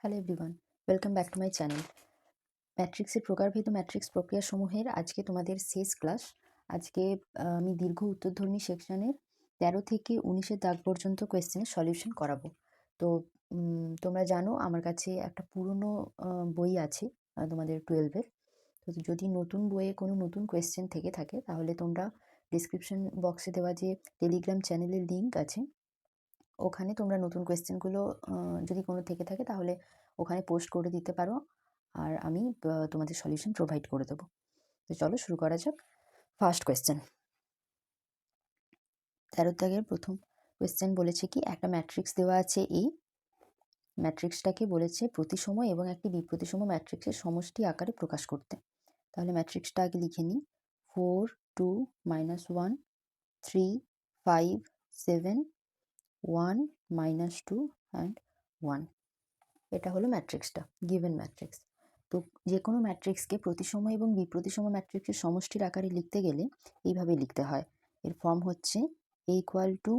Hello everyone, welcome back to my channel. ম্যাট্রিক্সের প্রকারভেদ matrix প্রক্রিয়াসমূহের আজকে তোমাদের শেষ ক্লাস। আজকে আমি দীর্ঘ উত্তরধর্মী সেকশনের 13 থেকে 19-এর দাগ পর্যন্ত কোয়েশ্চেনের সলিউশন করাবো। তো তোমরা জানো আমার কাছে একটা পুরনো বই আছে তোমাদের 12-এর। তো যদি নতুন বইয়ে কোনো নতুন কোয়েশ্চেন থেকে থাকে তাহলে তোমরা ডিসক্রিপশন বক্সে দেওয়া যে টেলিগ্রাম চ্যানেলের লিঙ্ক আছে ওখানে তোমরা নতুন কোয়েশ্চেনগুলো যদি কোনো থেকে থাকে তাহলে ওখানে পোস্ট করে দিতে পারো, আর আমি তোমাদের সলিউশন প্রোভাইড করে দেবো। তো চলো শুরু করা যাক। ফার্স্ট কোয়েশ্চেন, 13 দাগের প্রথম কোয়েশ্চেন বলেছে কি, একটা ম্যাট্রিক্স দেওয়া আছে এই ম্যাট্রিক্সটাকে বলেছে প্রতিসম এবং একটি বিপ্রতিসম ম্যাট্রিক্সের সমষ্টি আকারে প্রকাশ করতে। তাহলে ম্যাট্রিক্সটা আগে লিখে নিই। 4 2 -1 3 5 7 1 -2 অ্যান্ড 1। এটা হলো ম্যাট্রিক্সটা, গিভেন ম্যাট্রিক্স। তো যে কোনো ম্যাট্রিক্সকে প্রতিসম এবং বিপ্রতিসম ম্যাট্রিক্সের সমষ্টির আকারে লিখতে গেলে এইভাবে লিখতে হয়। এর ফর্ম হচ্ছে A equal to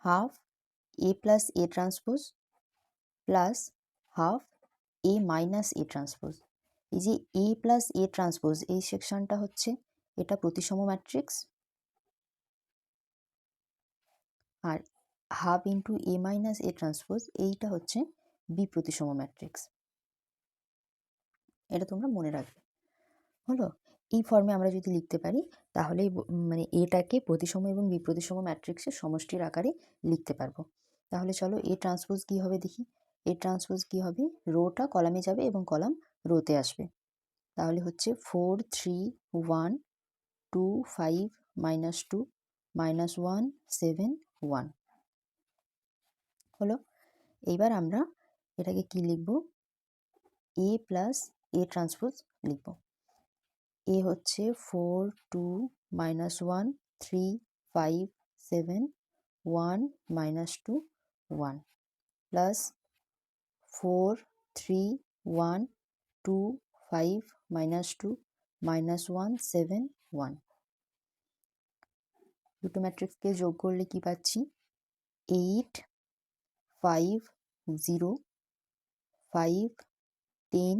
half A plus A transpose plus half A minus A transpose. এই যে A প্লাস A ট্রান্সপোজ এই সেকশনটা হচ্ছে এটা প্রতিসম ম্যাট্রিক্স, আর half into A minus A transpose এইটা হচ্ছে বিপ্রতিসম ম্যাট্রিক্স। এটা তোমরা মনে রাখবে। হলো, এই ফর্মে আমরা যদি লিখতে পারি তাহলে মানে এটাকে প্রতিসম এবং বিপ্রতিসম ম্যাট্রিক্সের সমষ্টির আকারে লিখতে পারবো। তাহলে চলো এ ট্রান্সপোজ কি হবে দেখি। এ ট্রান্সপোজ কি হবে, রোটা কলামে যাবে এবং কলাম রোতে আসবে। তাহলে হচ্ছে 4 3 1 2 5 -2 -1 7 1 হলো। এইবার আমরা এটাকে কি লিখবো, এ প্লাস এ ট্রান্সপোজ লিখবো। এ হচ্ছে 4 2 -1 3 5 7 1 -2 1 প্লাস 4 3 1 2 5 -2 -1 7 1। দুটো ম্যাট্রিক্সকে যোগ করলে কি পাচ্ছি, 8 5 0 5 10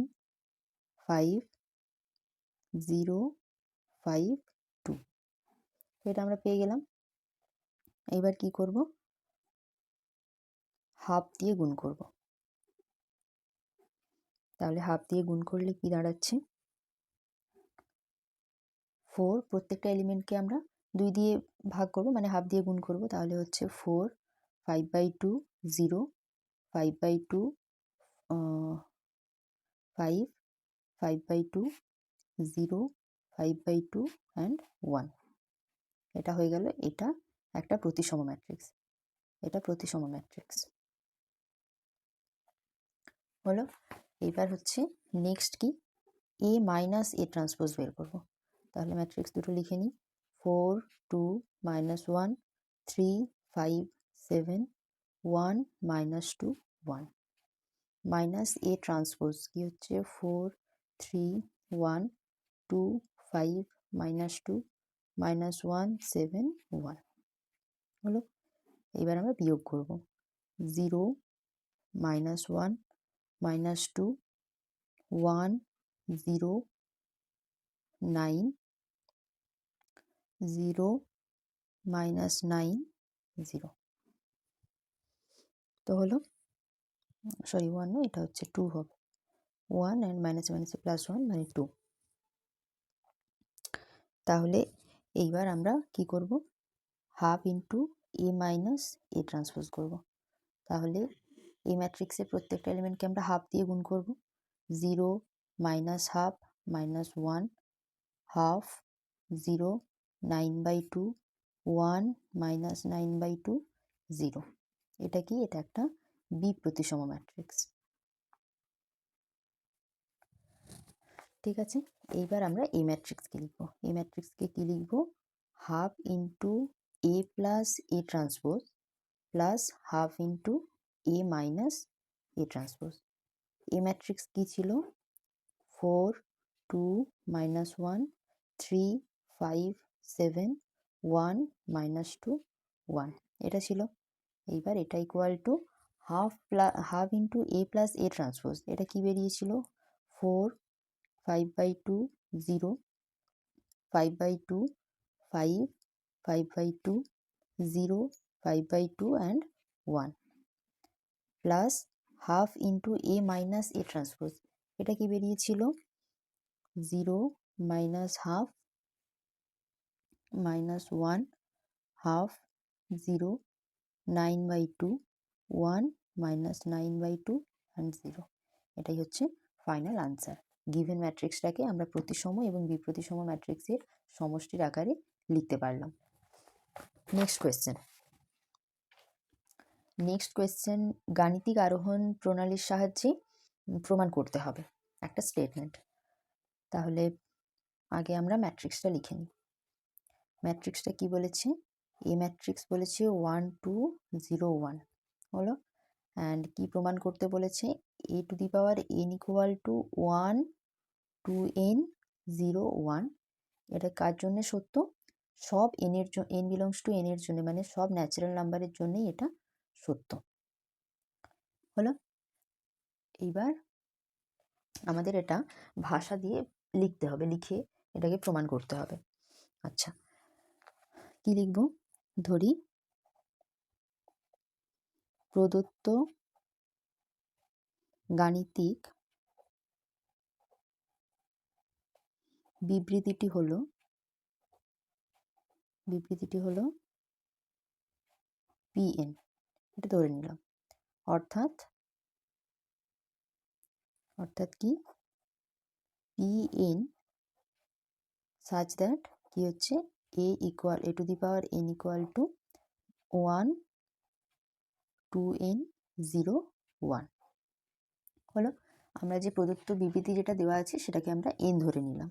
5 0 5 2। তো এটা আমরা পেয়ে গেলাম। এবার কি করব, হাফ দিয়ে গুণ করব। তাহলে হাফ দিয়ে গুণ করলে কি দাঁড়াচ্ছে, 4 প্রত্যেকটা এলিমেন্টকে আমরা 2 দিয়ে ভাগ করব, মানে হাফ দিয়ে গুণ করব। তাহলে হচ্ছে 4 5/2 0 5/2 5 5/2 0 5/2 অ্যান্ড 1। এটা হয়ে গেল, এটা একটা প্রতিসম ম্যাট্রিক্স, এটা প্রতিসম ম্যাট্রিক্স হলো। এবার হচ্ছে নেক্সট কি, এ মাইনাস এ ট্রান্সপোজ বের করব। তাহলে ম্যাট্রিক্স দুটো লিখে নিই। 4 2 -1 3 5 7 1 -2 1 মাইনাস এ ট্রান্সপোজ কি হচ্ছে 4 3 1 2 5 -2 -1 7 1 হলো। এবার আমরা বিয়োগ করব। 0 -1 -2 1 0 9 0 -9 0। তো হলো, সরি 1 নয়, এটা হচ্ছে 2 হবে। 1 অ্যান্ড মাইনাস মাইনাসে প্লাস 1 মানে 2। তাহলে এইবার আমরা কি করব, half into A minus A transpose করব। তাহলে এই ম্যাট্রিক্সের প্রত্যেকটা এলিমেন্টকে আমরা হাফ দিয়ে গুণ করব। 0 minus half minus 1 half 0 9/2 1 minus 9/2 0। এটা কি, এটা একটা বিপ্রতিসম ম্যাট্রিক্স। ঠিক আছে, এইবার আমরা এই ম্যাট্রিক্সকে লিখবো। এই ম্যাট্রিক্সকে কি লিখবো, half into A plus A transpose plus half into A minus A transpose. A matrix কি ছিল, 4 2 -1 3 5 7 1 -2 1 এটা ছিল। এইবার এটা equal to half into A plus A transpose, এটা কি বেরিয়েছিল 4, 5/2, 0, 5/2, 5, 5/2, 0, 5/2 and 1 plus half into A minus A transpose, এটা কি বেরিয়েছিল 0 minus half minus 1 half 0 9/2 1 minus 9/2 and 0। এটাই হচ্ছে ফাইনাল আনসার। গিভেন ম্যাট্রিক্সটাকে আমরা প্রতিসম এবং বিপ্রতিসম ম্যাট্রিক্সের সমষ্টির আকারে লিখতে পারলাম। নেক্সট কোয়েশ্চেন গাণিতিক আরোহণ প্রণালীর সাহায্যে প্রমাণ করতে হবে একটা স্টেটমেন্ট। তাহলে আগে আমরা ম্যাট্রিক্সটা লিখে নিই। ম্যাট্রিক্সটা কি বলেছে, এ ম্যাট্রিক্স বলেছে 1 2 0 1 হলো, অ্যান্ড কি প্রমাণ করতে বলেছে a to the power n equal to 1 2n 0 1। এটা কার জন্য সত্য, সব n এর জন্য, n বিলংস টু n এর জন্য, মানে সব ন্যাচারাল নাম্বারের জন্যই এটা সত্য হলো। এইবার আমাদের এটা ভাষা দিয়ে লিখতে হবে, লিখে এটাকে প্রমাণ করতে হবে। আচ্ছা, কি লিখব, ধরি প্রদত্ত গাণিতিক বিবৃতিটি হলো pn, এটা ধরে নিলাম। অর্থাৎ কি pn such that কি হচ্ছে a to the power n equal to 1 2n 0 1 হলো। আমরা যে প্রদত্ত বিবৃতি যেটা দেওয়া আছে সেটাকে আমরা n ধরে নিলাম।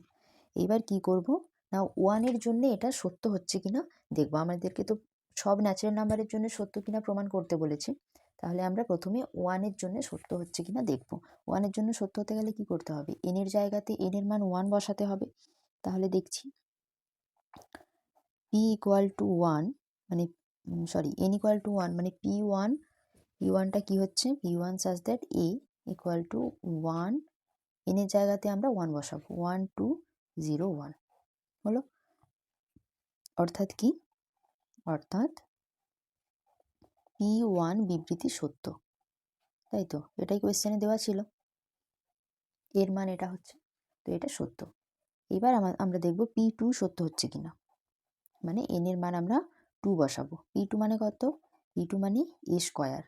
এইবার কি করব না, 1 এর জন্য এটা সত্য হচ্ছে কিনা দেখব। আমাদেরকে তো সব ন্যাচারাল নাম্বারের জন্য সত্য কিনা প্রমাণ করতে বলেছে, তাহলে আমরা প্রথমে 1 এর জন্য সত্য হচ্ছে কিনা দেখব। 1 এর জন্য সত্য হতে গেলে কি করতে হবে, n এর জায়গাতে n এর মান 1 বসাতে হবে। তাহলে দেখছি p ইকুয়াল টু 1 মানে n ইকুয়াল টু 1 মানে p1টা কি হচ্ছে, p1 such that a equal to 1, n এর জায়গাতে আমরা 1 বসাবো, 1 2 0 1 হলো। অর্থাৎ কি, অর্থাৎ p1 বিবৃতি সত্য, তাই তো, এটাই কোয়েশ্চেনে দেওয়া ছিল, এর মান এটা হচ্ছে, তো এটা সত্য। এবার আমরা দেখব p2 সত্য হচ্ছে কিনা, মানে n এর মান আমরা 2 বসাবো। p2 মানে কত, p2 মানে a স্কয়ার,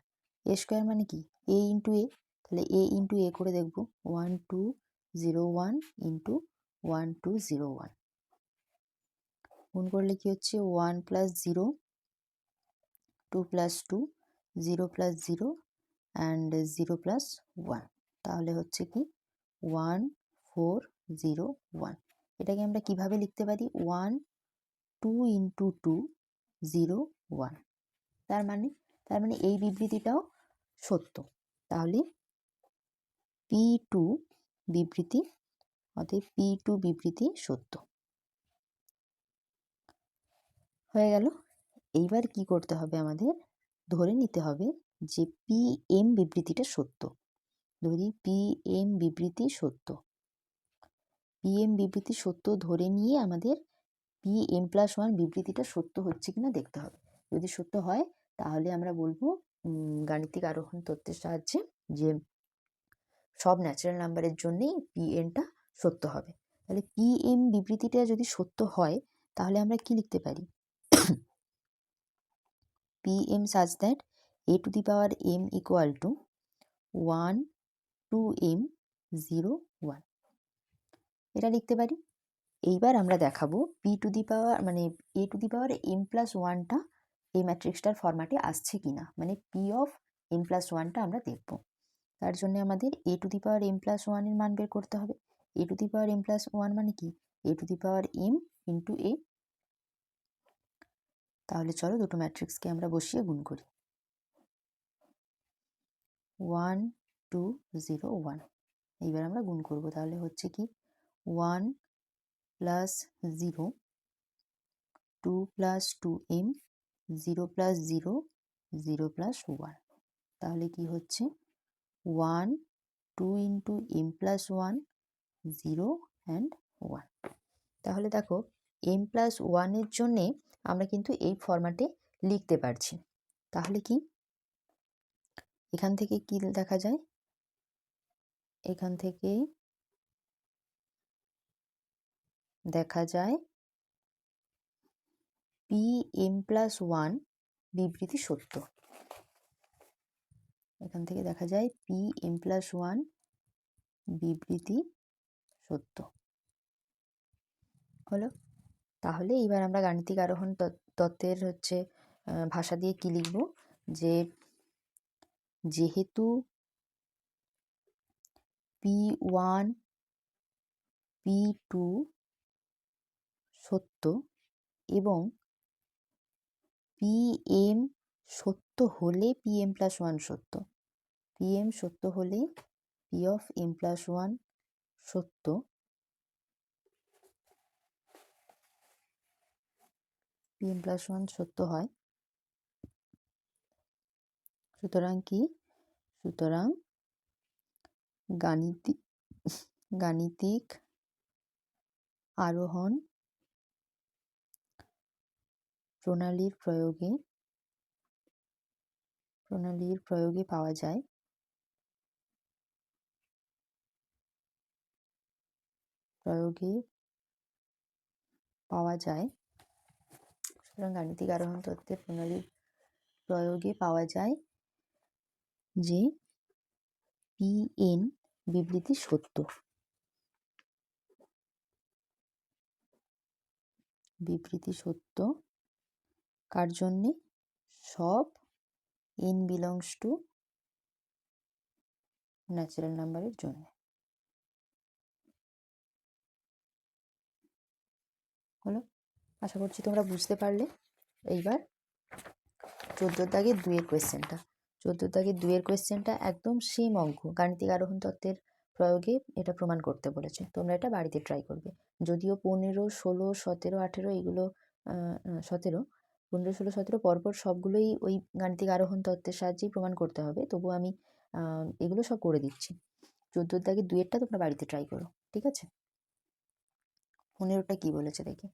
a স্কয়ার মানে কি a ইন্টু a, তাহলে a ইন্টু a করে দেখব 1 2 0 1 ইন্টু 1 2 0 1, গুণ করলে কি হচ্ছে 1 plus 0 2 plus 2 0 plus 0 and 0 plus 1, তাহলে হচ্ছে কি 1 4 0 1। এটাকে আমরা কিভাবে লিখতে পারি, 1 2 ইন্টু 2 0 1, তার মানে এই বিবৃতিটাও সত্য। তাহলে p2 বিবৃতি, অতএব p2 বিবৃতি সত্য হয়ে গেল। এইবার কি করতে হবে, আমাদের ধরে নিতে হবে যে pm বিবৃতিটা সত্য। ধরি pm বিবৃতি সত্য, pm বিবৃতি সত্য ধরে নিয়ে আমাদের pm+1 বিবৃতিটা সত্য হচ্ছে কিনা দেখতে হবে। যদি সত্য হয় তাহলে আমরা বলবো গাণিতিক আরোহণ তত্ত্বের সাহায্যে যে সব ন্যাচারাল নাম্বারের জন্যই pnটা সত্য হবে। তাহলে pm বিবৃতিটা যদি সত্য হয় তাহলে আমরা কি লিখতে পারি, pm such that a to the power m equal to 1 2m 0 1, এটা লিখতে পারি। এইবার আমরা দেখাবো p টু দি পাওয়ার মানে a টু দি পাওয়ার m+1টা এই ম্যাট্রিক্সটার ফরম্যাটে আসছে কিনা, মানে p অফ m+1টা আমরা দেখব। তার জন্য আমাদের a to the power m+1 এর মান বের করতে হবে। a to the power m+1 মানে কি, a to the power m into a। তাহলে চলো দুটো ম্যাট্রিক্সকে আমরা বসিয়ে গুণ করি, 1 2 0 1। এইবার আমরা গুণ করব, তাহলে হচ্ছে কি 1 plus 0 2 plus 2m 0 plus 0 0 plus 1, তাহলে কি হচ্ছে 1 2 ইন্টু এম প্লাস 1 0 অ্যান্ড 1। তাহলে দেখো এম প্লাস 1-এর জন্যে আমরা কিন্তু এই ফরম্যাটে লিখতে পারছি। তাহলে কি এখান থেকে কি দেখা যায়, এখান থেকে দেখা যায় পি এম প্লাস 1 বিবৃতি সত্য। এখান থেকে দেখা যায় পি এম প্লাস 1 বিবৃতি সত্য হলো। তাহলে এবার আমরা গাণিতিক আরোহণ তত্ত্বের ভাষা দিয়ে কি লিখব, যে যেহেতু P1 P2 সত্য এবং PM সত্য হলে PM প্লাস 1 সত্য, PM সত্য হলে P অফ M প্লাস 1 সত্য, PM প্লাস 1 সত্য হয়। সুতরাং কি, সুতরাং গাণিতিক আরোহণ প্রণালীর প্রয়োগে পাওয়া যায় সুতরাং গাণিতিক আরোহণ তত্ত্বের প্রণালীর প্রয়োগে পাওয়া যায় যে Pn বিবৃতি সত্য। বিবৃতি সত্য কার জন্যে? সব n বিলংস টু ন্যাচারাল নাম্বারের জন্য। হলো, আশা করছি তোমরা বুঝতে পারলে। এইবার 14 দাগের 2-এর কোয়েশ্চেনটা, 14 দাগের 2-এর কোয়েশ্চেনটা একদম সেম অঙ্ক, গাণিতিক আরোহণ তত্ত্বের প্রয়োগে এটা প্রমাণ করতে বলেছে। তোমরা এটা বাড়িতে ট্রাই করবে। যদিও 15 16 17 18 এগুলো 17 15 16 17 পরপর সবগুলোই ওই গাণিতিক আরোহণ তত্ত্বের সাহায্যেই প্রমাণ করতে হবে, তবু আমি এগুলো সব করে দিচ্ছি। 14 দাগের 2-এরটা তোমরা বাড়িতে ট্রাই করো, ঠিক আছে? 15টা কি বলেছে দেখি।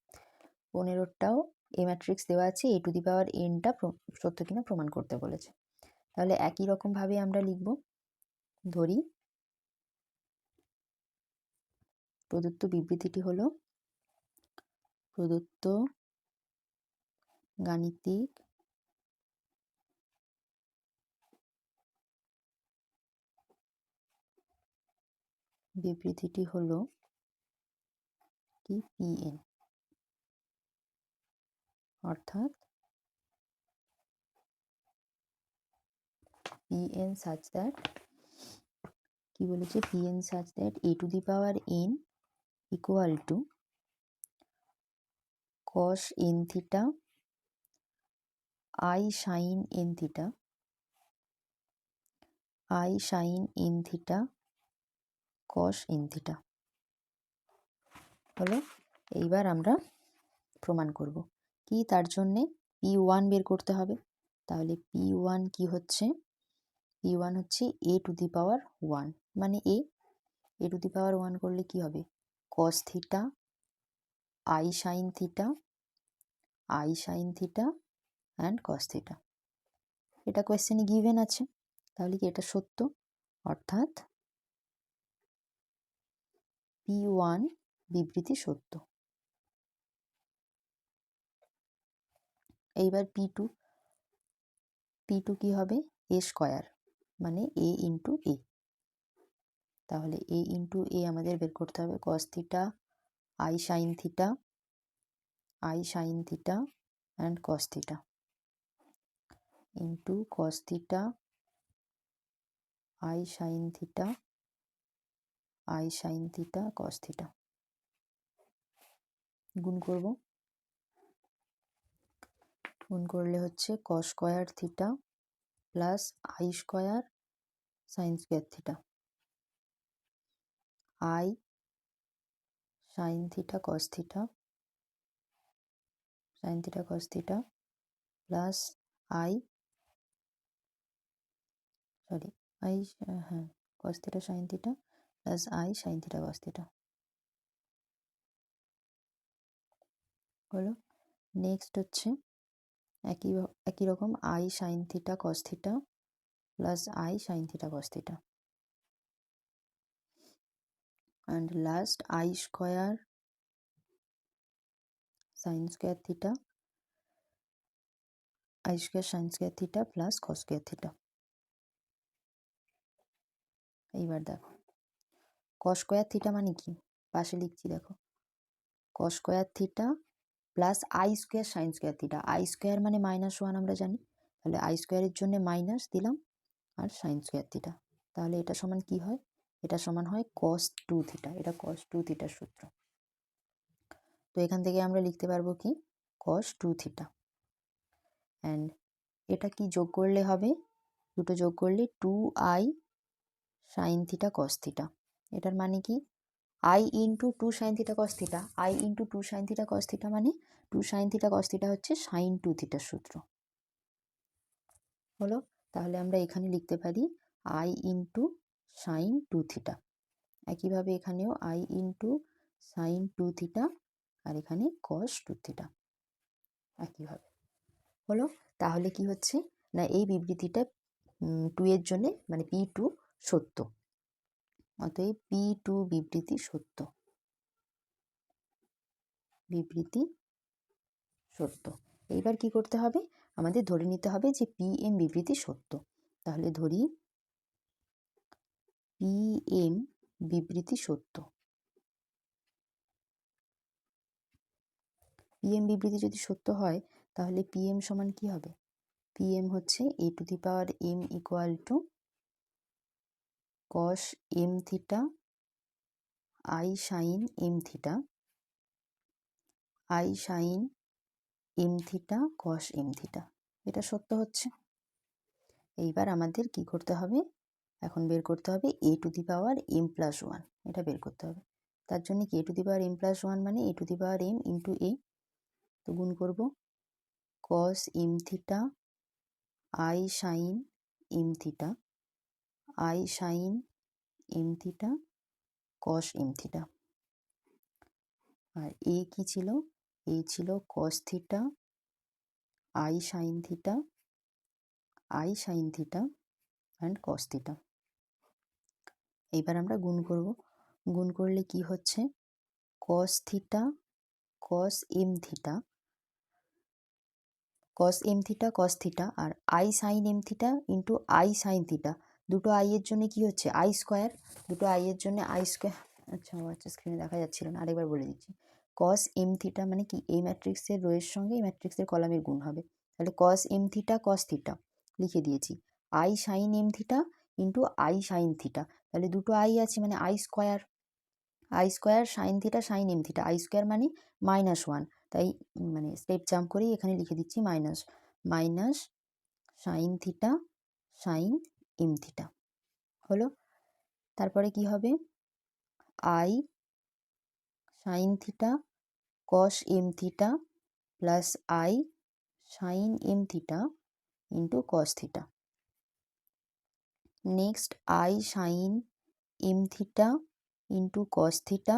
15টাও এ ম্যাট্রিক্স দেওয়া আছে, এ টু দি পাওয়ার এনটা সত্য কিনা প্রমাণ করতে বলেছে। তাহলে একই রকম ভাবে আমরা লিখব। ধরি প্রদত্ত বিবৃতিটি হলো, প্রদত্ত গাণিতিক বিবৃতিটি হলো কি Pn, অর্থাৎ Pn such that কি বলেছে, Pn such that a to the power n equal to cos n theta I sin n theta I sin n theta cos n theta হলো। এইবার আমরা প্রমাণ করব কি, তার জন্যে P1 বের করতে হবে। তাহলে P1 কি হচ্ছে, P1 হচ্ছে a টু দি পাওয়ার 1, মানে a টু দি পাওয়ার 1 করলে কি হবে, cos theta I sin theta and cos theta. এটা কোয়েশ্চেনে গিভেন আছে, তাহলে কি এটা সত্য, অর্থাৎ P1 বিবৃতি সত্য। এইবার P2 কি হবে, a স্কয়ার, মানে a ইন্টু a। তাহলে a ইন্টু a আমাদের বের করতে হবে, cos theta I sin theta and cos theta into cos theta I sin theta cos theta. গুণ করব, গুণ করলে হচ্ছে cos square theta plus I square sin square theta, I sin theta cos theta plus I sorry I, হ্যাঁ, cos theta sine theta plus I sine theta cos theta হলো। Next হচ্ছে একই রকম I sine theta cos theta plus I sine theta cos theta, and last I square sine square theta, I square sine square theta plus cos square theta. এইবার দেখো কস square theta মানে কি, পাশে লিখছি দেখো, কস square theta plus I square sine square theta. I square মানে -1 আমরা জানি, তাহলে আই স্কোয়ারের জন্য মাইনাস দিলাম আর সাইন স্কোয়ার থিটা, তাহলে এটা সমান কি হয়, এটা সমান হয় কস 2 থিটা। এটা কস 2 থিটার সূত্র। তো এখান থেকে আমরা লিখতে পারবো কি কস 2 থিটা, অ্যান্ড এটা কি যোগ করলে হবে, দুটো যোগ করলে 2i sign theta cos theta. এটার মানে কি i into 2 sign theta cos theta, i into 2 sign theta cos theta মানে 2 সাইন থিটা কস থিটা হচ্ছে সাইন 2 থিটার সূত্র হলো। তাহলে আমরা এখানে লিখতে পারি i ইন্টু সাইন 2 থিটা। একইভাবে এখানেও i ইন্টু সাইন 2 থিটা আর এখানে কস 2 থিটা একইভাবে হলো। তাহলে কি হচ্ছে না, এই বিবৃতিটা 2 এর জন্য মানে p2 সত্য, অতএব p2 বিবৃতি সত্য, বিবৃতি সত্য। এইবার কি করতে হবে, আমাদের ধরে নিতে হবে যে pm বিবৃতি সত্য। তাহলে ধরি pm বিবৃতি সত্য। pm বিবৃতি যদি সত্য হয় তাহলে pm সমান কি হবে, pm হচ্ছে a to the power m equal to cos m theta i sine m theta, i sine m theta cos m theta. এটা সত্য হচ্ছে। এইবার আমাদের কি করতে হবে, এখন বের করতে হবে a to the power m plus 1, এটা বের করতে হবে। তার জন্য কি a to the power m plus 1 মানে a to the power m into a, তো গুণ করব cos m theta i sine m theta, i sine m theta cos m theta, আর a কি ছিল, a ছিল cos theta i sine theta, i sine theta and cos theta. এইবার আমরা গুণ করব, গুণ করলে কি হচ্ছে cos theta cos m theta, cos m theta cos theta আর i sine m theta into i sine theta, দুটো i এর জন্য কি হচ্ছে i স্কোয়ার, দুটো i এর জন্য i স্কোয়ার। আচ্ছা স্ক্রিনে দেখা যাচ্ছিল না, আরেকবার বলে দিচ্ছি। cos m থিটা মানে কি এই ম্যাট্রিক্সের রোয়ের সঙ্গে এই ম্যাট্রিক্সের কলামের গুণ হবে, তাহলে cos m theta cos theta লিখে দিয়েছি, i sine m theta into i sine theta, তাহলে দুটো i আছে মানে i square, i square sine theta sine m theta, i square মানে -1, তাই মানে স্টেপ জাম্প করেই এখানে লিখে দিচ্ছি minus sine theta sine m theta হলো। তারপরে কি হবে i sine theta cos m theta plus i sine m theta into cos theta, next i sine m theta into cos theta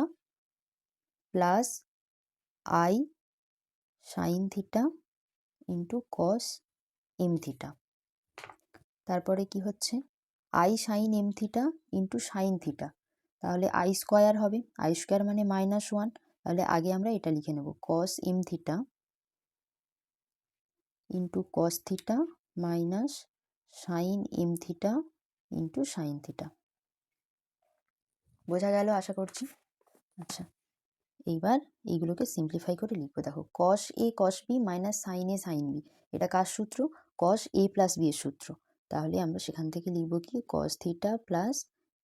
plus i sine theta into cos m theta. তারপরে কি হচ্ছে i sine m theta into sine theta, তাহলে i square হবে, i square মানে -1, তাহলে আগে আমরা এটা লিখে নেব cos m theta into cos theta minus sine m theta into sine theta. বোঝা গেল আশা করছি। আচ্ছা এইবার এইগুলোকে সিম্পলিফাই করে লিখবো, দেখো cos a cos b minus sine a sign b, এটা কার সূত্র, cos a প্লাস b এর সূত্র, তাহলে আমরা সেখান থেকে লিখব কি cos theta plus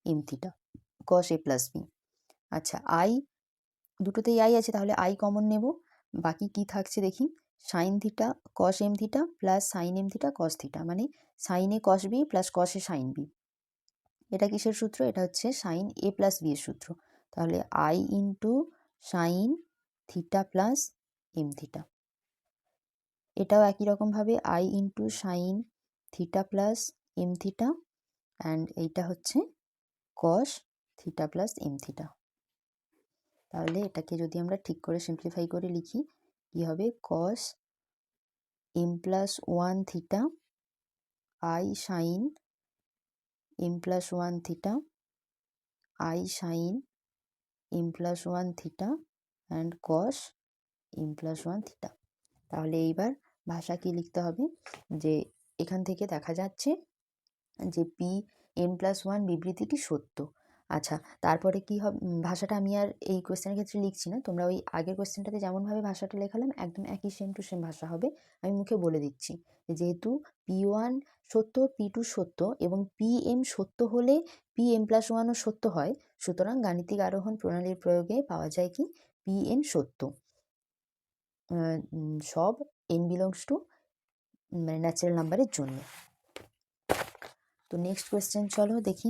m theta cos a plus b। আচ্ছা i দুটোতেই i আছে তাহলে i কমন নেব, বাকি কি থাকছে দেখি sine theta cos m theta plus sine m theta cos theta মানে sine a cos b plus cos a sign b, এটা কিসের সূত্র, এটা হচ্ছে সাইন a প্লাস b এর সূত্র, তাহলে i into sine theta plus m theta, এটাও একই রকমভাবে i into sine theta plus m theta and এইটা হচ্ছে cos theta plus M theta. তাহলে এটাকে যদি আমরা ঠিক করে সিম্পলিফাই করে লিখি কি হবে, cos M plus one theta I sine M plus one theta I sine M plus one theta and cos M plus one theta. তাহলে এইবার ভাষা কি লিখতে হবে, যে এখান থেকে দেখা যাচ্ছে যে পি এন প্লাস ওয়ান বিবৃতিটি সত্য। আচ্ছা, তারপরে কি হবে, ভাষাটা আমি আর এই কোয়েশ্চেনের ক্ষেত্রে লিখছি না, তোমরা ওই আগের কোয়েশ্চেনটাতে যেমনভাবে ভাষাটা লেখালাম একদম একই সেম টু সেম ভাষা হবে। আমি মুখে বলে দিচ্ছি, যেহেতু পি ওয়ান সত্য, পি টু সত্য এবং পি এম সত্য হলে পি এম প্লাস ওয়ানও সত্য হয়, সুতরাং গাণিতিক আরোহণ প্রণালীর প্রয়োগে পাওয়া যায় কি পি এন সত্য, সব এন বিলংস টু মানে ন্যাচারাল নাম্বারের জন্য। তো নেক্সট কোয়েশ্চেন চলো দেখি।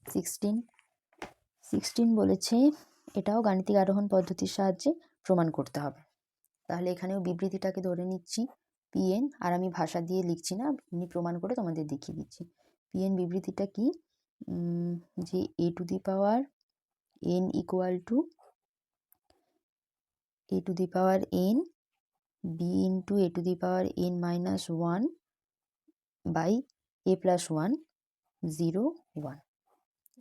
16 বলেছে এটাও গাণিতিক আরোহণ পদ্ধতির সাহায্যে প্রমাণ করতে হবে। তাহলে এখানেও বিবৃতিটাকে ধরে নিচ্ছি পিএন, আর আমি ভাষা দিয়ে লিখছি না, এমনি প্রমাণ করে তোমাদের দেখিয়ে দিচ্ছি। পিএন বিবৃতিটা কি, যে A to the power N equal to A to the power N B into A to the power N minus one by A plus one 0 1।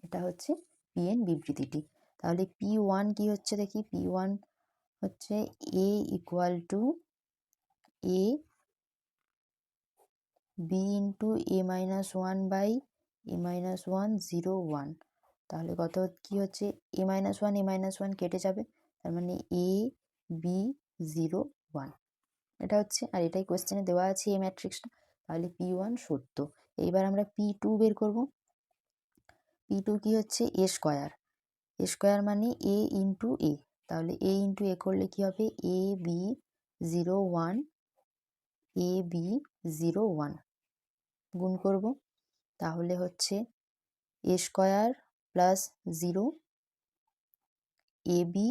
এটা হচ্ছে পিএন বিবৃতিটি। তাহলে পি ওয়ান কী হচ্ছে দেখি, পি ওয়ান হচ্ছে A equal to A B into A minus one by A minus one 0 1। তাহলে কত কী হচ্ছে, এ মাইনাস ওয়ান কেটে যাবে, তার মানে এ বি 0 1 এটা হচ্ছে। আর এটাই কোয়েশ্চেনে দেওয়া আছে এই ম্যাট্রিক্সটা। তাহলে পি ওয়ান সত্য। এইবার আমরা পি টু বের করব। পি টু কী হচ্ছে, এ স্কোয়ার, এ স্কোয়ার মানে এ ইন্টু এ, তাহলে এ ইন্টু এ করলে কী হবে, এ বি 0 1 এ বি 0 1 গুণ করব, তাহলে হচ্ছে A square plus 0 A B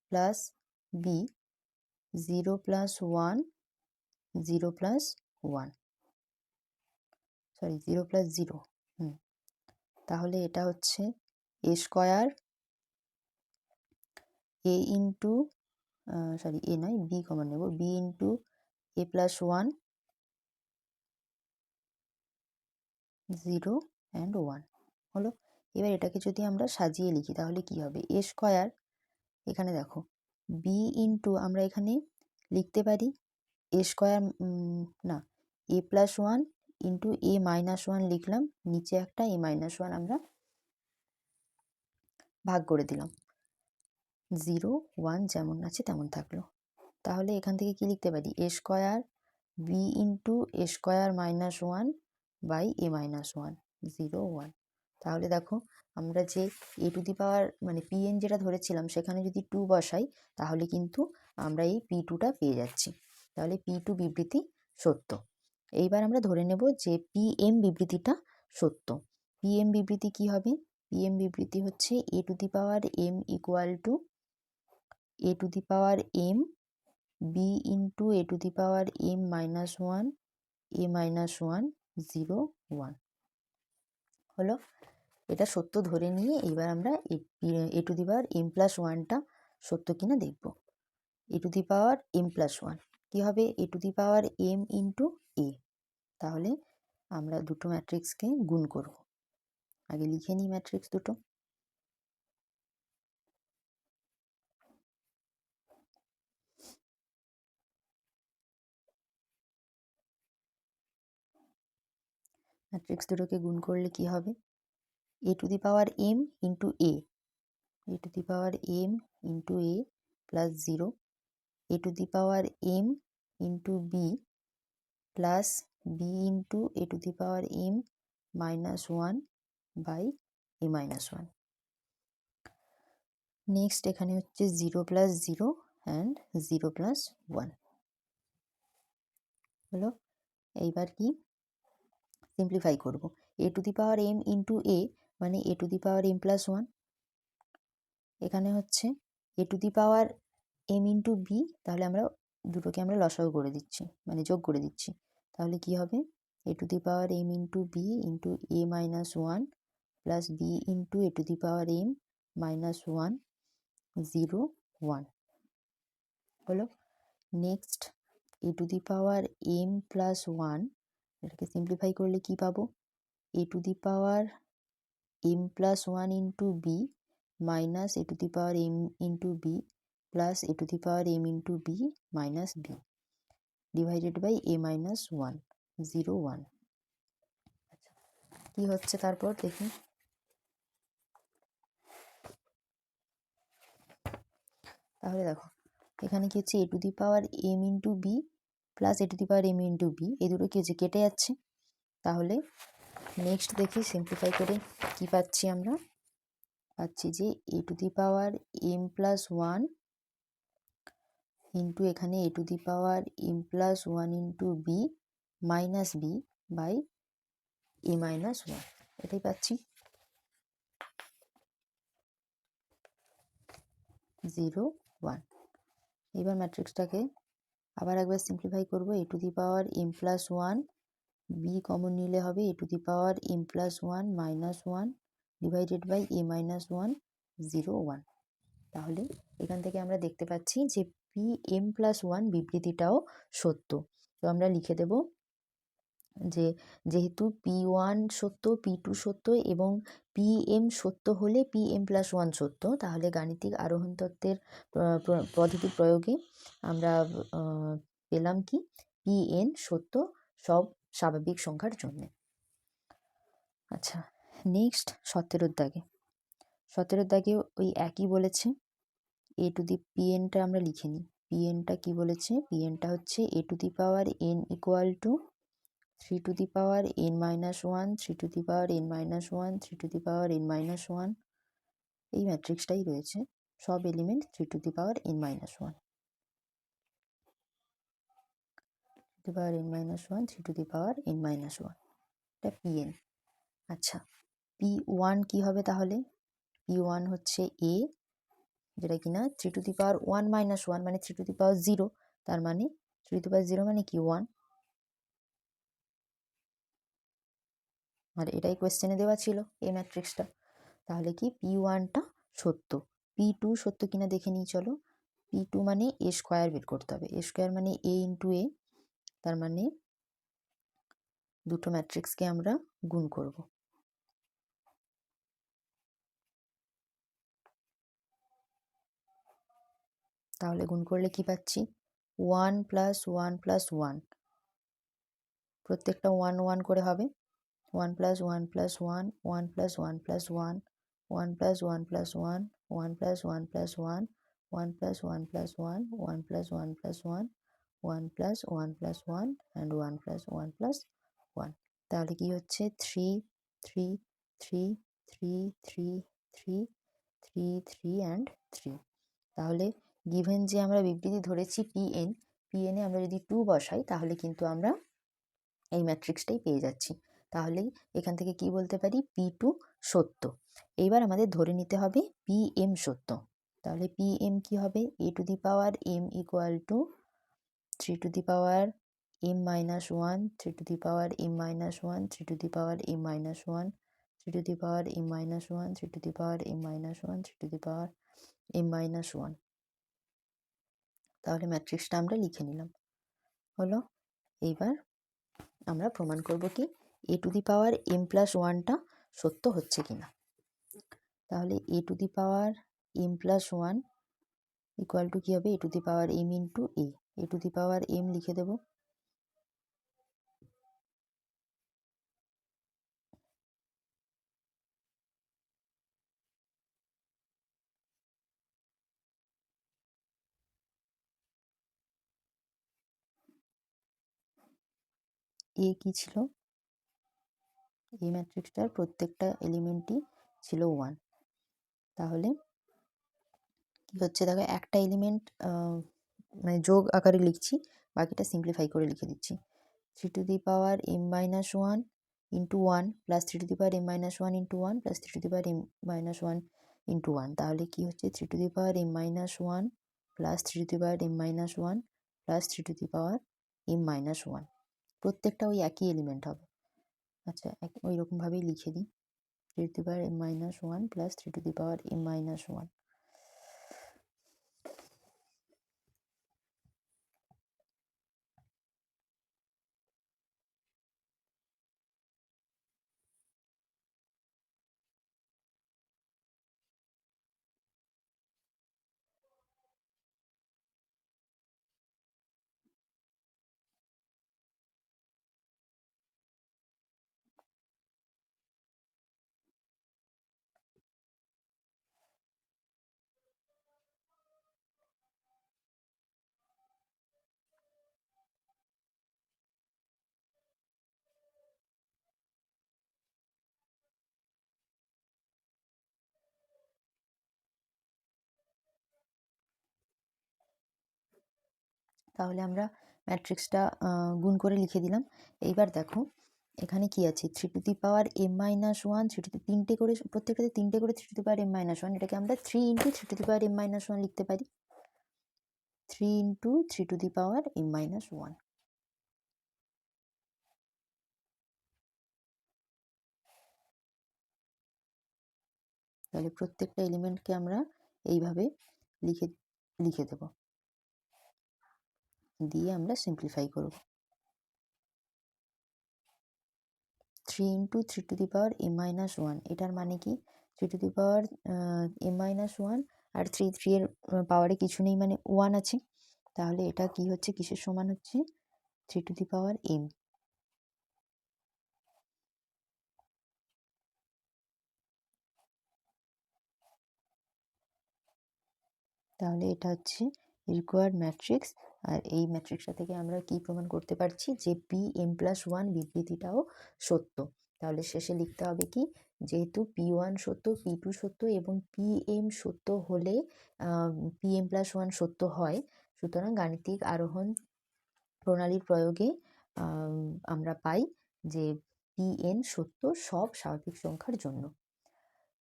plus B 0 plus 1 0 plus 1 sorry 0 plus 0। তাহলে এটা হচ্ছে A square A into sorry A নয় বি কমন নেব, B into A plus 1 0 and 1 হলো। এবার এটাকে যদি আমরা সাজিয়ে লিখি তাহলে কি হবে, এ স্কোয়ার, এখানে দেখো বি ইন্টু আমরা এখানে লিখতে পারি এ স্কোয়ার, না এ plus one into A minus one লিখলাম, নিচে একটা এ মাইনাস ওয়ান আমরা ভাগ করে দিলাম, 0 1 যেমন আছে তেমন থাকলো। তাহলে এখান থেকে কি লিখতে পারি, A square B into A square minus one by A minus one 0 1। তাহলে দেখো আমরা যে এ টু দি পাওয়ার মানে পিএন যেটা ধরেছিলাম সেখানে যদি 2 বসাই তাহলে কিন্তু আমরা এই পি টুটা পেয়ে যাচ্ছি। তাহলে পি টু বিবৃতি সত্য। এইবার আমরা ধরে নেব যে পিএম বিবৃতিটা সত্য। পিএম বিবৃতি কি হবে, পিএম বিবৃতি হচ্ছে A to the power M equal to A to the power M B into A to the power M minus one A minus one 0 1 হলো। এটা সত্য ধরে নিয়ে এবার আমরা A to the power M plus ওয়ানটা সত্য কিনা দেখব। A to the power M plus one কী হবে, A to the power M into A. তাহলে আমরা দুটো ম্যাট্রিক্সকে গুণ করব। আগে লিখে নিই ম্যাট্রিক্স দুটো। ম্যাট্রিক্স দুটোকে গুণ করলে কি হবে, A to the power M into A, A to the power M into A plus 0 A to the power M into B plus B into A to the power M minus one by A minus one. Next এখানে হচ্ছে 0 plus 0 and 0 plus 1 হলো। এইবার কি simplify করব, A to the power M into A মানে A to the power M plus one, এখানে হচ্ছে A to the power M into B, তাহলে আমরা দুটোকে আমরা লসাগু করে দিচ্ছি মানে যোগ করে দিচ্ছি। তাহলে কি হবে, a to the power m into b into a minus 1 plus b into a to the power m minus 1 0 1 হলো। Next a to the power m plus 1, এটাকে সিম্পলিফাই করলে কি পাবো, a to the power m plus 1 into b minus a to the power m into b plus a to the power m into b minus b divided by a minus 1 0 1। কি হচ্ছে তারপর দেখি, তাহলে দেখো এখানে কি হচ্ছে a to the power m into b plus a to the power m into b, এই দুটো কি হচ্ছে কেটে যাচ্ছে। তাহলে নেক্সট দেখি সিম্পলিফাই করে কি পাচ্ছি, আমরা পাচ্ছি যে a to the power m plus 1 into এখানে a to the power m plus 1 into b minus b by a minus 1, এটাই পাচ্ছি 0 1। এবার ম্যাট্রিক্সটাকে আবার একবার সিম্পলিফাই করব, a to the power m plus 1 b common নিলে হবে a to the power m plus 1 minus 1 divided by a minus 1 0 1। তাহলে এখান থেকে আমরা দেখতে পাচ্ছি যে পি এম প্লাস 1 বিবৃতিটাও সত্য। তো আমরা লিখে দেব যে যেহেতু p1 সত্য, p2 সত্য এবং pm সত্য হলে pm প্লাস 1 সত্য, তাহলে গাণিতিক আরোহণ তত্ত্বের পদ্ধতি প্রয়োগে আমরা পেলাম কি pn সত্য সব স্বাভাবিক সংখ্যার জন্য। আচ্ছা, নেক্সট 17 দাগে, 17 দাগে ওই একই বলেছে, a to the pnটা আমরা লিখে নিই, pnটা কি বলেছে, pnটা হচ্ছে a to the power n equal to 3 to the power n minus 1 3 to the power n minus 1 3 to the power n minus 1, এই ম্যাট্রিক্সটাই রয়েছে, সব element 3 to the power n minus 1 to the power n minus 1 3 to the power n minus 1, এটা pn। আচ্ছা, p1 কি হবে তাহলে, p1 হচ্ছে a, যেটা কিনা 3 to the power 1 minus 1 মানে 3 to the power 0, তার মানে 3 to the power 0 মানে কি 1, আর এটাই কোয়েশ্চেনে দেওয়া ছিল এই ম্যাট্রিক্সটা। তাহলে কি p1টা সত্য, p2 সত্য কিনা দেখে নিই চলো। p2 মানে a স্কোয়ার বের করতে হবে, a স্কোয়ার মানে a ইন্টু a, তার মানে দুটো ম্যাট্রিক্সকে আমরা গুণ করব। তাহলে গুণ করলে কি পাচ্ছি 1 প্লাস 1 প্লাস 1, প্রত্যেকটা 1 1 করে হবে, 1 plus 1 plus 1 1 plus 1 plus 1 1 plus 1 plus 1 1 plus 1 plus 1 1 plus 1 plus 1 1 plus 1 plus 1 1 plus 1 plus 1 and 1 plus 1 plus 1। তাহলে কি হচ্ছে 3 3 3 3 3 3 3 3 অ্যান্ড 3। তাহলে গিভেন যে আমরা বিবৃতি ধরেছি pn, pn এ আমরা যদি 2 বসাই তাহলে কিন্তু আমরা এই ম্যাট্রিক্সটাই পেয়ে যাচ্ছি। তাহলেই এখান থেকে কি বলতে পারি p2 সত্য। এইবার আমাদের ধরে নিতে হবে pm সত্য। তাহলে pm কি হবে, a to the power m equal to 3 to the power m minus 1 3 to the power m minus 1 3 to the power m minus 1 3 to the power m minus 1 3 to the power m minus 1 3 to the power m minus 1। তাহলে ম্যাট্রিক্সটা আমরা লিখে নিলাম, হলো। এইবার আমরা প্রমাণ করব কি a to the power m plus 1টা সত্য হচ্ছে কিনা। তাহলে a to the power m plus 1 equal to কি হবে a to the power m into a to the power m লিখে দেব, a কি ছিল, এই ম্যাট্রিক্সটার প্রত্যেকটা এলিমেন্টই ছিল 1। তাহলে কি হচ্ছে দেখো, একটা এলিমেন্ট মানে যোগ আকারে লিখছি, বাকিটা সিম্পলিফাই করে লিখে দিচ্ছি। 3 to the power m minus 1 into 1 plus 3 to the power m minus 1 into 1 plus 3 to the power m minus 1 into 1, তাহলে কি হচ্ছে 3 to the power m minus 1 plus 3 to the power m minus 1 plus 3 to the power m minus 1। প্রত্যেকটা ওই একই element হবে। আচ্ছা, ওই রকমভাবেই লিখে দিই, 3 two the power m-1 plus 3 two the power m-1। তাহলে আমরা ম্যাট্রিক্সটা গুণ করে লিখে দিলাম। এইবার দেখো এখানে কি আছে, 3 two the power m-1, 3 to the তিনটে করে, প্রত্যেকটাতে তিনটে করে 3 টু দি পাওয়ার m-1, এটাকে আমরা 3 into 3 two the power m-1 লিখতে পারি, 3 into 3 two the power m-1। তাহলে প্রত্যেকটা এলিমেন্টকে আমরা এইভাবে লিখে লিখে দেব, দিয়ে আমরা সিম্পলিফাই করব। 3 into 3 two the power m-1, এটার মানে কি 3 টু দি পাওয়ার m-1 আর 3 এর পাওয়ারে কিছু নেই, মানে 1 আছে। তাহলে এটা কি হচ্ছে, কিসের সমান হচ্ছে, 3 টু দি পাওয়ার m। তাহলে এটা হচ্ছে রিকোয়ার্ড ম্যাট্রিক্স। আর এই ম্যাট্রিক্সটা থেকে আমরা কি প্রমাণ করতে পারছি, যে pm+1 বিবৃতিটাও সত্য। তাহলে শেষে লিখতে হবে কি, যেহেতু p1 সত্য, p2 সত্য এবং pm সত্য হলে pm+1 সত্য হয়, সুতরাং গাণিতিক আরোহণ প্রণালীর প্রয়োগে আমরা পাই যে pn সত্য সব স্বাভাবিক সংখ্যার জন্য।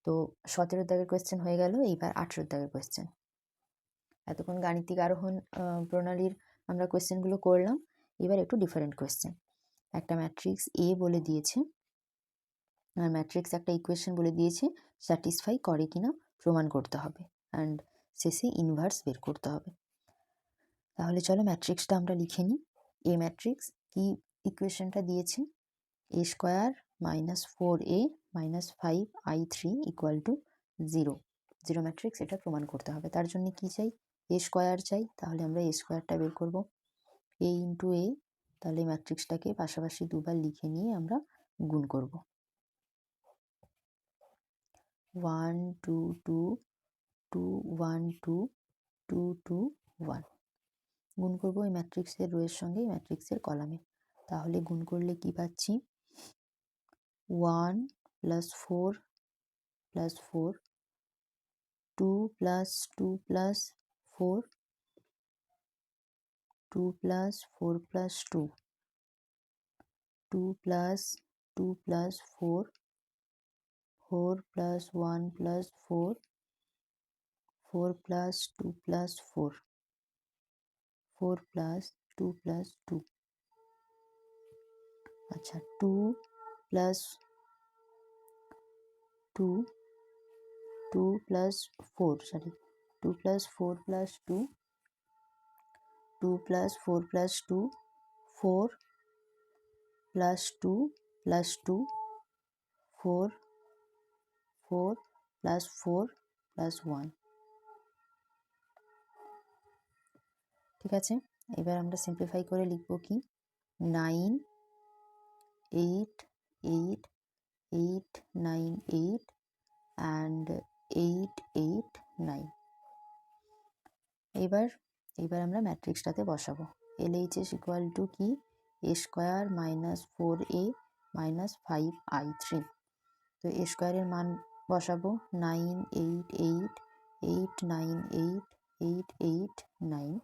তো 17 দাগের কোয়েশ্চেন হয়ে গেল, এইবার 18 দাগের কোয়েশ্চেন। এতক্ষণ গাণিতিক আরোহণ প্রণালীর আমরা কোয়েশ্চেনগুলো করলাম, এবার একটু ডিফারেন্ট কোয়েশ্চেন। একটা ম্যাট্রিক্স এ বলে দিয়েছে, আর ম্যাট্রিক্স একটা ইকুয়েশন বলে দিয়েছে, স্যাটিসফাই করে কিনা প্রমাণ করতে হবে, অ্যান্ড শেষে ইনভার্স বের করতে হবে। তাহলে চলো ম্যাট্রিক্সটা আমরা লিখে নিই। এ ম্যাট্রিক্স কি ইকুয়েশনটা দিয়েছে, a square minus 4a minus 5i3 equal to 0। Zero matrix, এটা প্রমাণ করতে হবে। তার জন্য কি চাই, এ স্কোয়ার চাই। তাহলে আমরা এ স্কোয়ারটা বের করব, এ ইন্টু এ। তাহলে ম্যাট্রিক্সটাকে পাশাপাশি দুবার লিখে নিয়ে আমরা গুণ করব, 1 2 2 2 1 2 2 2 1। গুণ করব এই ম্যাট্রিক্সের রোয়ের সঙ্গে এই ম্যাট্রিক্সের কলামে। তাহলে গুণ করলে কি পাচ্ছি, 1 plus 4 plus 4, 2 plus 2 plus 4, 2 plus 4 plus 2, 2 plus 2 plus 4, 4 plus 1 plus 4, 4 plus 2 plus 4, 4 plus 2 plus 2। আচ্ছা, 2 plus 2, 2 plus 4, sorry 2 plus 4 plus 2, 2 plus 4 plus 2, 4 plus 2 plus 2, 4 4 plus 4 plus 1। ঠিক আছে, এবার আমরা সিম্পলিফাই করে লিখব কি, 9 8 8 8 9 8 অ্যান্ড 8 8 9। এবার আমরা ম্যাট্রিক্সটাতে বসাবো, LHS ইকুয়াল টু কি, এ square minus 4a minus 5i3। তো এ স্কোয়ারের মান বসাবো 9 8 8 8 9 8 8 8 9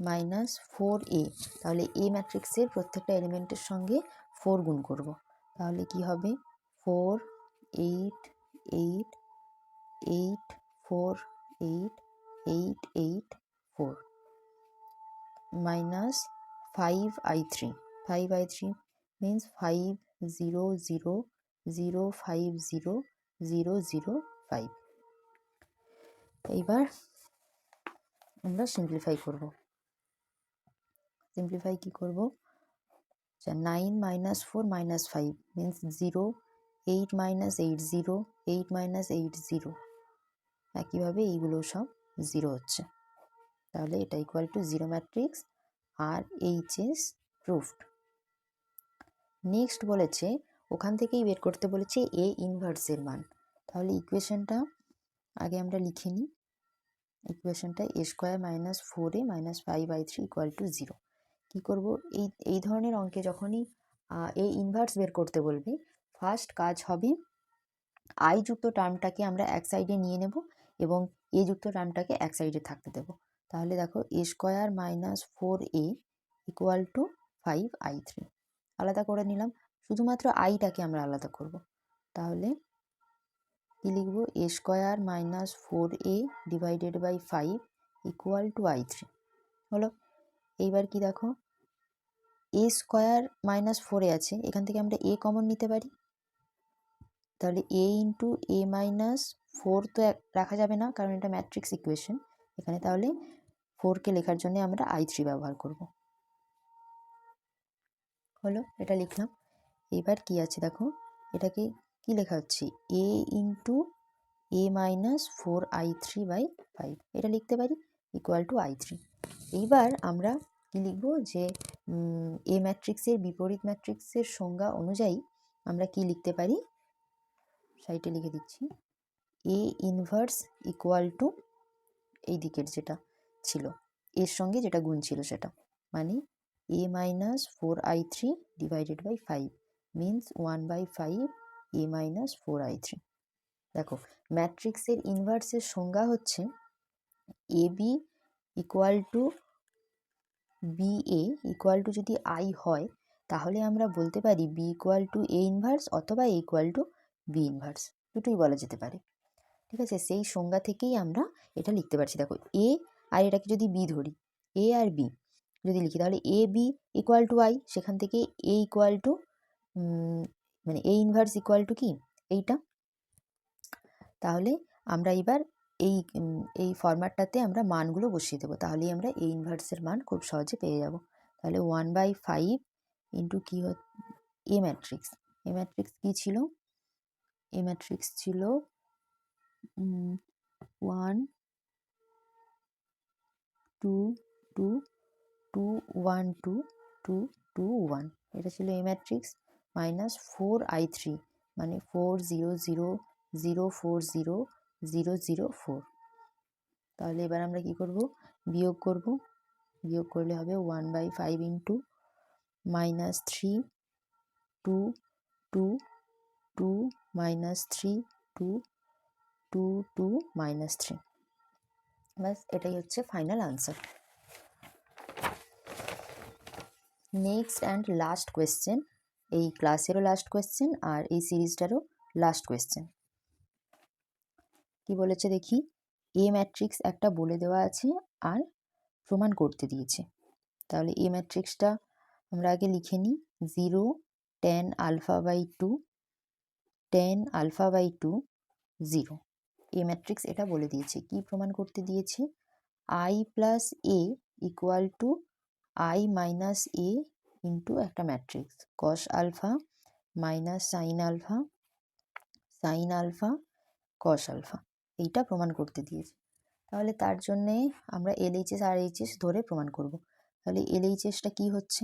মাইনাস 4a। তাহলে এ ম্যাট্রিক্সের প্রত্যেকটা এলিমেন্টের সঙ্গে 4 গুণ করব, তাহলে কি হবে, 4 8 8 8 4 8 8 8 4 মাইনাস 5i3, 5i3 means 5 0 0 0 5 0 0 0 5। এইবার আমরা সিম্পলিফাই করব। সিম্পলিফাই কি করব? 9 minus 4 minus 5 means 0, 8 minus 8 0, 8 minus 8 0। একইভাবে এইগুলো সব 0 হচ্ছে, তাহলে এটা ইকুয়াল টু 0 ম্যাট্রিক্স আর এইচএস প্রুফড। নেক্সট বলেছে ওখান থেকেই বের করতে বলেছে এ ইনভার্সের মান। তাহলে ইকুয়েশনটা আগে আমরা লিখে নিই। ইকুয়েশনটা a square minus 4a minus 5i3 equal to 0। কী করবো? এই ধরনের অঙ্কে যখনই এ ইনভার্স বের করতে বলবে, ফার্স্ট কাজ হবে আই যুক্ত টার্মটাকে আমরা এক সাইডে নিয়ে নেব এবং এ যুক্ত টার্মটাকে এক সাইডে থাকতে দেব। তাহলে দেখো a square minus 4a equal to 5i3 আলাদা করে নিলাম, শুধুমাত্র আইটাকে আমরা আলাদা করব। তাহলে কি লিখব? a square minus 4a divided by 5 equal to i3 হলো। এইবার কি দেখো, a স্কোয়ার মাইনাস 4a আছে, এখান থেকে আমরা a কমন নিতে পারি। তাহলে a ইন্টু a মাইনাস 4 তো রাখা যাবে না, কারণ এটা ম্যাট্রিক্স ইকুয়েশন এখানে। তাহলে 4কে লেখার জন্য আমরা i3 ব্যবহার করব। হলো, এটা লিখলাম। এবার কি আছে দেখো, এটাকে কি লেখা হচ্ছে? a into a minus 4i3 by 5 এটা লিখতে পারি ইকুয়াল টু i3। এইবার আমরা কি লিখব? যে এ ম্যাট্রিক্সের বিপরীত ম্যাট্রিক্সের সংজ্ঞা অনুযায়ী আমরা কি লিখতে পারি, সাইডে লিখে দিচ্ছি। এ ইনভার্স ইকুয়াল টু এই দিকের যেটা ছিল এর সঙ্গে যেটা গুণ ছিল সেটা, মানে a minus 4i3 divided by 5 means 1/5 a minus 4i3। দেখো ম্যাট্রিক্সের ইনভার্সের সংজ্ঞা হচ্ছে A B equal to B A equal to যদি আই হয়, তাহলে আমরা বলতে পারি B equal to A inverse অথবা A equal to B inverse, দুটোই বলা যেতে পারে। ঠিক আছে, সেই সংজ্ঞা থেকেই আমরা এটা লিখতে পারছি। দেখো এ আর এটাকে যদি বি ধরি, এ আর বি যদি লিখি, তাহলে এ বি ইকুয়াল টু আই, সেখান থেকে এ ইকুয়াল টু মানে এ ইনভার্স ইকুয়াল টু কি এইটা। তাহলে আমরা এবার এই ফরম্যাটটাতে আমরা মানগুলো বসিয়ে দেবো, তাহলেই আমরা এ ইনভার্সের মান খুব সহজে পেয়ে যাব। তাহলে 1/5 ইন্টু কী এ ম্যাট্রিক্স, এ ম্যাট্রিক্স কী ছিল? এ ম্যাট্রিক্স ছিল 1 2 2 2 1 2 2 2 1 এটা ছিল এ ম্যাট্রিক্স, মাইনাস 4i3 মানে 4 0 0 0 4 0 0 0 4। তাহলে এবার আমরা কি করব? বিয়োগ করব। বিয়োগ করলে হবে 1/5 ইন্টু মাইনাস 3 2 2 2 মাইনাস 3 2 2 2 মাইনাস 3। ব্যাস, এটাই হচ্ছে final answer. Next and last question, এই ক্লাসেরও লাস্ট কোয়েশ্চেন আর এই সিরিজটারও লাস্ট কোয়েশ্চেন। কি বলেছে দেখি? এ ম্যাট্রিক্স একটা বলে দেওয়া আছে আর প্রমাণ করতে দিয়েছে। তাহলে এ ম্যাট্রিক্সটা আমরা আগে লিখে নিই। 0 tan α/2 tan α/2 0। এ ম্যাট্রিক্স এটা বলে দিয়েছে। কি প্রমাণ করতে দিয়েছে? i plus A equal to i minus A into একটা matrix cos alpha minus sine alpha sine alpha cos alpha, এইটা প্রমাণ করতে দিয়েছে। তাহলে তার জন্যে আমরা এলএইচএস আর এইচএস ধরে প্রমাণ করব। তাহলে এলএইচএসটা কি হচ্ছে?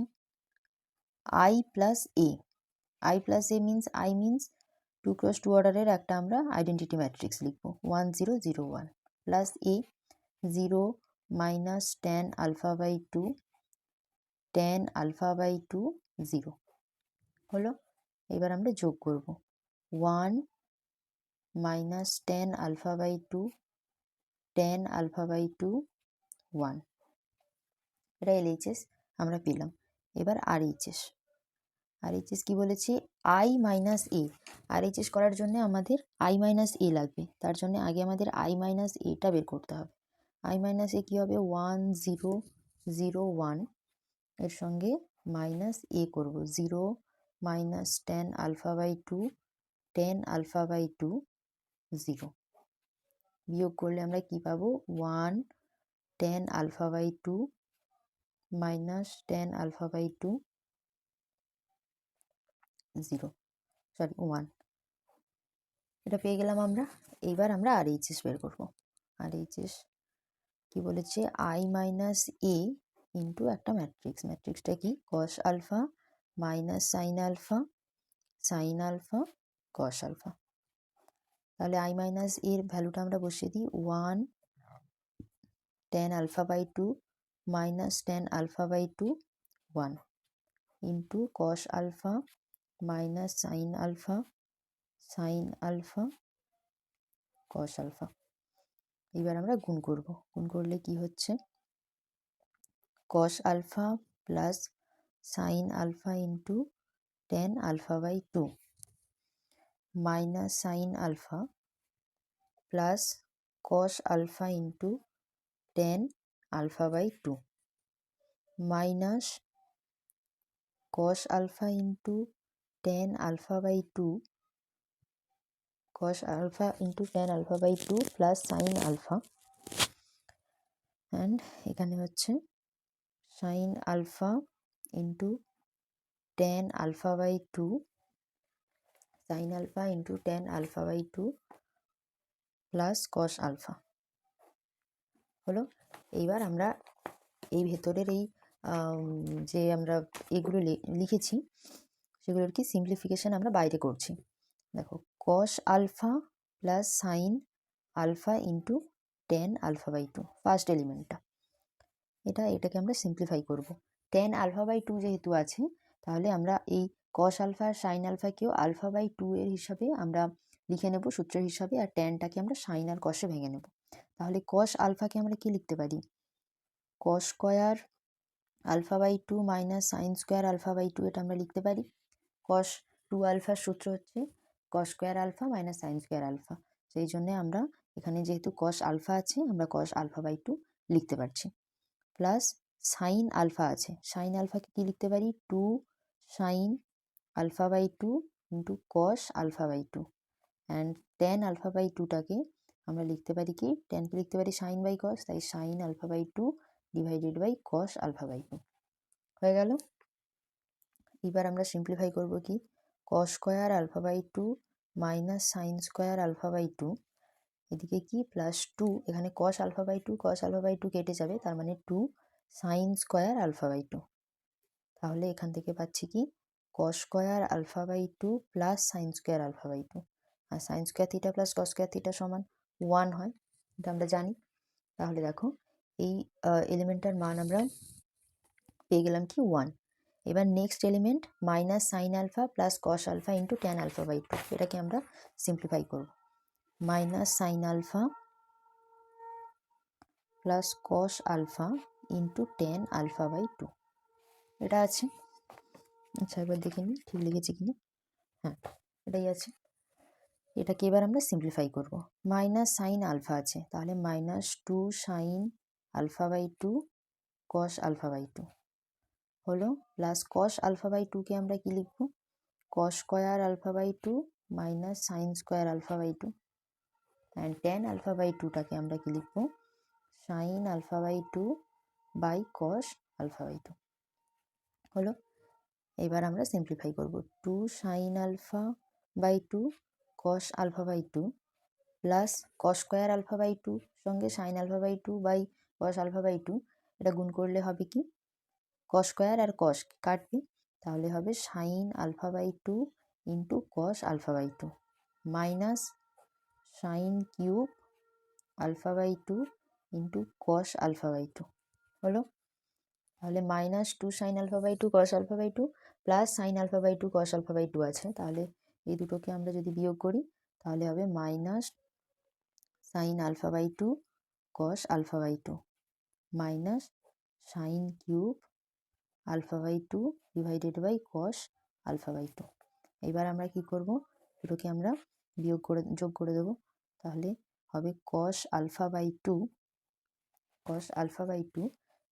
i plus A, i plus a means i means 2 × 2 অর্ডারের একটা আমরা আইডেন্টিটি ম্যাট্রিক্স লিখব 1 0 0 1 প্লাস এ 0 মাইনাস tan α/2 tan α/2 0 হলো। এবার আমরা যোগ করব 1 মাইনাস tan α/2 tan α/2 1। এটা এলএইচএস আমরা পেলাম। এবার আরএইচএস, আরএইচএস কি বলেছে? i minus A. আরএইচএস করার জন্য আমাদের i মাইনাস এ লাগবে, তার জন্য আগে আমাদের i মাইনাস এটা বের করতে হবে। i মাইনাস এ কী হবে? 1 0 0 1 এর সঙ্গে মাইনাস এ করব, 0 minus ten alpha by two, tan alpha by two, 0। বিয়োগ করলে আমরা কি পাবো, 1 tan alpha by two minus ten alpha by two, 0, sorry 1। এটা পেয়ে গেলাম আমরা। এইবার আমরা RHS বের করবো। RHS কি বলেছে, আই মাইনাস এ ইন্টু একটা ম্যাট্রিক্স, ম্যাট্রিক্সটা কি, cos alpha minus sine alpha, sine alpha, cos alpha. তাহলে আই মাইনাস এর ভ্যালুটা আমরা বসিয়ে দিই, 1 tan alpha by two minus ten alpha by two, 1 into cos alpha minus sine alpha, sine alpha, cos alpha. এবার আমরা গুণ করব, গুণ করলে কি হচ্ছে, cos alpha plus sine alpha into tan alpha by two minus sine alpha plus cos alpha into tan alpha by two minus cos alpha into tan alpha by two, cos alpha into tan alpha by two plus sine alpha, and এখানে হচ্ছে sine alpha into tan alpha by two, sine alpha into tan alpha by two plus cos alpha হলো। এইবার আমরা এই ভেতরের এই যে আমরা এগুলো লিখেছি সেগুলোর কি সিম্পলিফিকেশন আমরা বাইরে করছি। দেখো, cos alpha plus sine alpha into tan alpha by two, first এলিমেন্টটা, এটাকে আমরা সিম্পলিফাই করব। টেন আলফা বাই টু যেহেতু আছে, তাহলে আমরা এই কস আলফা আর সাইন আলফাকেও আলফা বাই টু এর হিসাবে আমরা লিখে নেব সূত্রের হিসাবে, আর টেনটাকে আমরা সাইন আর কসে ভেঙে নেব। তাহলে কস আলফাকে আমরা কি লিখতে পারি, cos square alpha by two minus sine square alpha by two, এটা আমরা লিখতে পারি। কস টু আলফার সূত্র হচ্ছে cos square alpha minus sine square alpha, সেই জন্যে আমরা এখানে যেহেতু কস আলফা আছে, আমরা কস আলফা বাই টু লিখতে পারছি। প্লাস সাইন আলফা আছে, সাইন আলফাকে কি লিখতে পারি, two sine alpha by two into cos alpha by two, and tan alpha by টুটাকে আমরা লিখতে পারি কি, টেনকে লিখতে পারি সাইন বাই কস, তাই sine alpha by two divided by cos alpha by two হয়ে গেল। এবার আমরা সিম্পলিফাই করব কি, cos square alpha by two minus sine square alpha by two, এদিকে কি প্লাস টু, এখানে cos alpha by two, cos alpha by two কেটে যাবে, তার মানে two sine square alpha by two. তাহলে এখান থেকে পাচ্ছি কি, cos square alpha by two plus sine square alpha by two, আর sine square theta plus cos square theta সমান 1 হয়, এটা আমরা জানি। তাহলে দেখো এই এলিমেন্টটার মান আমরা পেয়ে গেলাম কি 1। এবার next element minus sine alpha plus cos alpha into tan alpha by two, এটাকে আমরা সিম্পলিফাই করব। Minus sine alpha plus cos alpha into tan alpha by two, এটা আছে। আচ্ছা, এবার দেখে নিই ঠিক লিখেছি কিনা, হ্যাঁ এটাই আছে। এটাকে এবার আমরা সিম্পলিফাই করব। মাইনাস সাইন আলফা আছে, তাহলে minus two sine alpha by two cos alpha by two হলো, প্লাস কস আলফা বাই টুকে আমরা কি লিখব, cos square alpha by two minus sine square alpha by two, and tan alpha by টুটাকে আমরা কি লিখব, sine alpha by two by cos alpha by two হলো। এবার আমরা সিম্পলিফাই করব, two sine alpha by two cos alpha by two plus cos square alpha by two সঙ্গে sine alpha by two by cos alpha by two, এটা গুণ করলে হবে কি, কস স্কোয়ার আর কস কাটবে, তাহলে হবে sine alpha by two into cos alpha by two minus sine cube alpha by two into cos alpha by two হলো। তাহলে minus two sine alpha by two cos alpha by two plus sine alpha by two cos alpha by two আছে, তাহলে এই দুটোকে আমরা যদি বিয়োগ করি তাহলে হবে minus sine alpha by two cos alpha by two minus sine cube alpha by two divided by cos alpha by two. এবার আমরা কি করব, দুটোকে আমরা যোগ করে দেবো, তাহলে হবে cos alpha by two, cos alpha by two,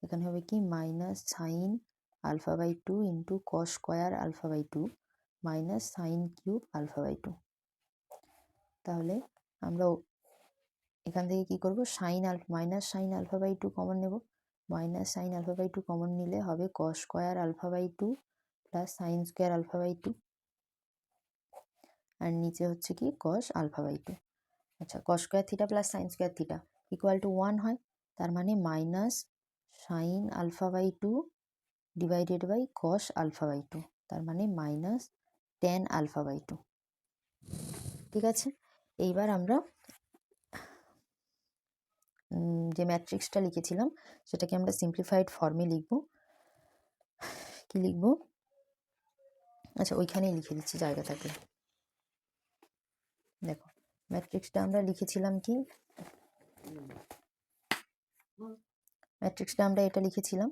এখানে হবে কি minus sine alpha by 2 into cos square alpha by 2 minus sine cube alpha by 2। তাহলে আমরা এখান থেকে কি করব, minus sine alpha by 2 common নেব। Minus sine alpha by 2 common নিলে হবে cos square alpha by 2 plus sine square alpha by 2, আর নিচে হচ্ছে কি কস আলফা বাই 2। আচ্ছা, cos square theta plus sine square theta equal to 1 হয়, তার মানে minus sine alpha by 2 divided by cos alpha by 2, তার মানে মাইনাস টেন আলফা বাই 2। ঠিক আছে, এইবার আমরা যে ম্যাট্রিক্সটা লিখেছিলাম সেটাকে আমরা সিম্পলিফাইড ফর্মে লিখব। কি লিখব, আচ্ছা ওইখানেই লিখে দিচ্ছি জায়গা থাকলে। দেখো ম্যাট্রিক্সটা আমরা লিখেছিলাম কি, ম্যাট্রিক্সটা আমরা এটা লিখেছিলাম।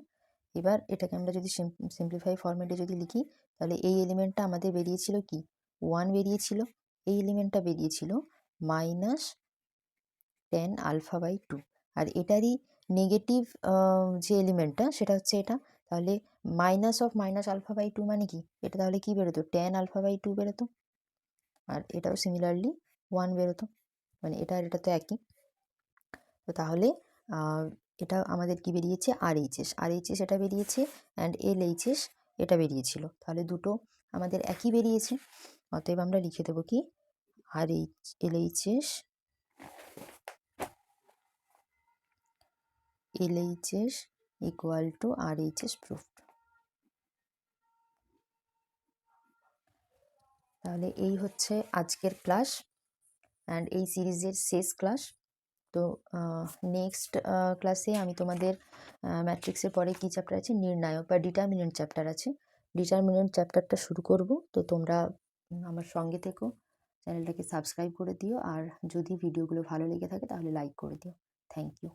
এবার এটাকে আমরা যদি সিম্পলিফাই ফরম্যাটে যদি লিখি, তাহলে এই এলিমেন্টটা আমাদের বেরিয়েছিল কি 1 বেরিয়েছিল, এই এলিমেন্টটা বেরিয়েছিল মাইনাস টেন আলফা বাই 2, আর এটারই নেগেটিভ যে এলিমেন্টটা সেটা হচ্ছে এটা। তাহলে minus of minus alpha by 2 মানে কি, এটা তাহলে কি বেরোতো টেন আলফা বাই 2 বেরোতো, আর এটাও সিমিলারলি 1 বেরোতো, মানে এটা আর এটা তো একই। তো তাহলে এটা আমাদের কি বেরিয়েছে আরএইচএস এটা বেরিয়েছে, অ্যান্ড এলএইচএস এটা বেরিয়েছিল, তাহলে দুটো আমাদের একই বেরিয়েছে। অতএব আমরা লিখে দেবো কি LHS equal to RHS proofed. তাহলে এই হচ্ছে আজকের ক্লাস অ্যান্ড এই সিরিজের শেষ ক্লাস। তো নেক্সট ক্লাসে আমি তোমাদের ম্যাট্রিক্সের পরে কী চ্যাপ্টার আছে, নির্ণায়ক বা ডিটারমিনেন্ট চ্যাপ্টার আছে, ডিটারমিনেন্ট চ্যাপ্টারটা শুরু করব। তো তোমরা আমার সঙ্গে থেকো, চ্যানেলটাকে সাবস্ক্রাইব করে দিও, আর যদি ভিডিওগুলো ভালো লেগে থাকে তাহলে লাইক করে দিও। Thank you.